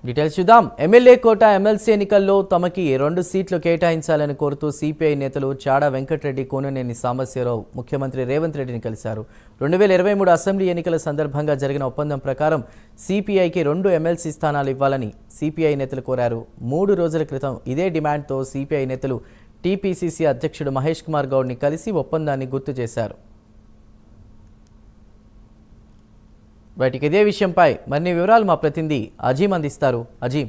Details చూద్దాం. MLA కోట MLC ఎన్నికల్లో తమకి 2 సీట్లు కేటాయించాలని కోరుతూ సిపిఐ నేతలు చాడా వెంకటరెడ్డి, కోననేని సాంబశివరావు ముఖ్యమంత్రి రేవంత్ రెడ్డిని కలిశారు. 2023 అసెంబ్లీ ఎన్నికల సందర్భంగా జరిగిన ఒప్పందం ప్రకారం సిపిఐకి 2 ఎమ్మెల్సీ స్థానాలు ఇవ్వాలని సిపిఐ నేతలు కోరారు. 3 రోజుల క్రితం ఇదే డిమాండ్తో సిపిఐ నేతలు టీపీసీసీ అధ్యక్షుడు మహేష్ కుమార్ గౌడ్ని కలిసి ఒప్పందాన్ని గుర్తు చేశారు. బయటికి ఇదే విషయంపై మరిన్ని వివరాలు మా ప్రతినిధి అజీం అందిస్తారు. అజీం,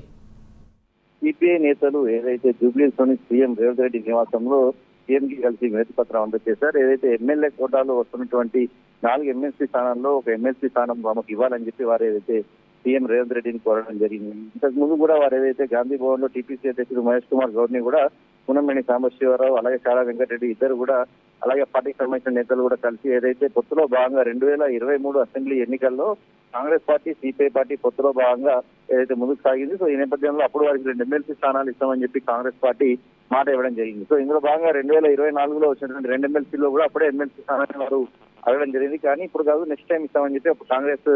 సిపిఐ నేతలు ఏదైతే జూబ్లీలోని సీఎం రేవంత్ రెడ్డి నివాసంలో సీఎంకి కలిసి వినతి పత్రం అందజేశారు. ఏదైతే ఎమ్మెల్యే కోటాలో వస్తున్నటువంటి 4 ఎమ్మెల్సీ స్థానాల్లో ఒక ఎమ్మెల్సీ స్థానం మాకు ఇవ్వాలని చెప్పి వారు ఏదైతే సీఎం రేవంత్ రెడ్డిని కోరడం జరిగింది. ఇంతకు ముందు కూడా వారు ఏదైతే గాంధీ భవన్ లో టీపీసీ అధ్యక్షుడు మహేష్ కుమార్ గౌడ్ ని కూడా కోననేని సాంబశివరావు అలాగే చాడా వెంకటరెడ్డి ఇద్దరు కూడా అలాగే పార్టీకి సంబంధించిన నేతలు కూడా కలిసి ఏదైతే పొత్తులో భాగంగా 2023 అసెంబ్లీ ఎన్నికల్లో కాంగ్రెస్ పార్టీ సిపిఐ పార్టీ పొత్తులో భాగంగా ఏదైతే ముందుకు సాగింది. సో ఈ నేపథ్యంలో అప్పుడు వారికి 2 ఎమ్మెల్సీ స్థానాలు ఇస్తామని చెప్పి కాంగ్రెస్ పార్టీ మాట ఇవ్వడం జరిగింది. సో ఇందులో భాగంగా 2024లో వచ్చినటువంటి 2 ఎమ్మెల్సీలో కూడా అప్పుడే ఎమ్మెల్సీ స్థానాన్ని వారు అడగడం జరిగింది. కానీ ఇప్పుడు కాదు, నెక్స్ట్ టైం ఇస్తామని చెప్పి అప్పుడు కాంగ్రెస్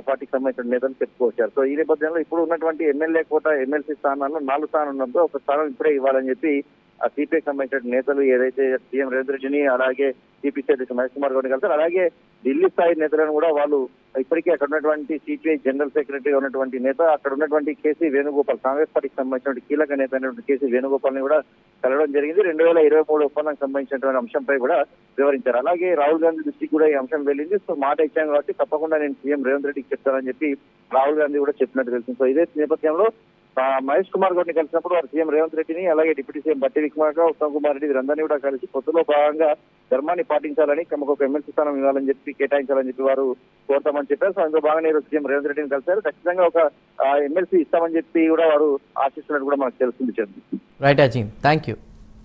పార్టీకి సంబంధించిన నేతలు చెప్పుకొచ్చారు. సో ఈ నేపథ్యంలో ఇప్పుడు ఉన్నటువంటి ఎమ్మెల్యే కోట ఎమ్మెల్సీ స్థానాల్లో 4 స్థానాలు ఉన్నప్పుడు ఒక స్థానం ఇప్పుడే ఇవ్వాలని చెప్పి ఆ సిపిఐకి సంబంధించిన నేతలు ఏదైతే సీఎం రేవంత్ రెడ్డిని అలాగే టీపీసీ అధ్యక్షుడు మహేష్ కుమార్ గౌడ్ని కలిసారు. అలాగే ఢిల్లీ స్థాయి నేతలను కూడా వాళ్ళు ఇప్పటికీ అక్కడ ఉన్నటువంటి సిపిఐ జనరల్ సెక్రటరీగా ఉన్నటువంటి నేత, అక్కడ ఉన్నటువంటి కేసీ వేణుగోపాల్, కాంగ్రెస్ పార్టీకి సంబంధించిన కీలక నేత అయినటువంటి కేసీ వేణుగోపాల్ ని కూడా కలవడం జరిగింది. 2023 ఒప్పందం సంబంధించినటువంటి అంశంపై కూడా వివరించారు. అలాగే రాహుల్ గాంధీ దృష్టికి కూడా ఈ అంశం వెళ్ళింది. సో మాట ఇచ్చాం కాబట్టి తప్పకుండా నేను సీఎం రేవంత్ రెడ్డికి చెప్తానని చెప్పి రాహుల్ గాంధీ కూడా చెప్పినట్టు తెలిసింది. సో ఇదే నేపథ్యంలో మహేష్ కుమార్ గౌడ్ని కలిసినప్పుడు వారు సీఎం రేవంత్ రెడ్డిని అలాగే డిప్యూటీ సీఎం బట్టి విక్రమార్క, ఉత్తమ్ కుమార్ రెడ్డి వీరందరినీ కూడా కలిసి పొత్తులో భాగంగా ధర్మాన్ని పాటించాలని, తమకు ఒక ఎమ్మెల్సీ స్థానం ఇవ్వాలని చెప్పి కేటాయించాలని చెప్పి వారు కోరుతామని చెప్పారు. సో అందులో భాగంగా సీఎం రేవంత్ రెడ్డిని కలిశారు. ఖచ్చితంగా ఒక ఎమ్మెల్సీ ఇస్తామని చెప్పి కూడా వారు ఆశిస్తున్నట్టు కూడా మనకు తెలుస్తుంది. Right Azeem, thank you.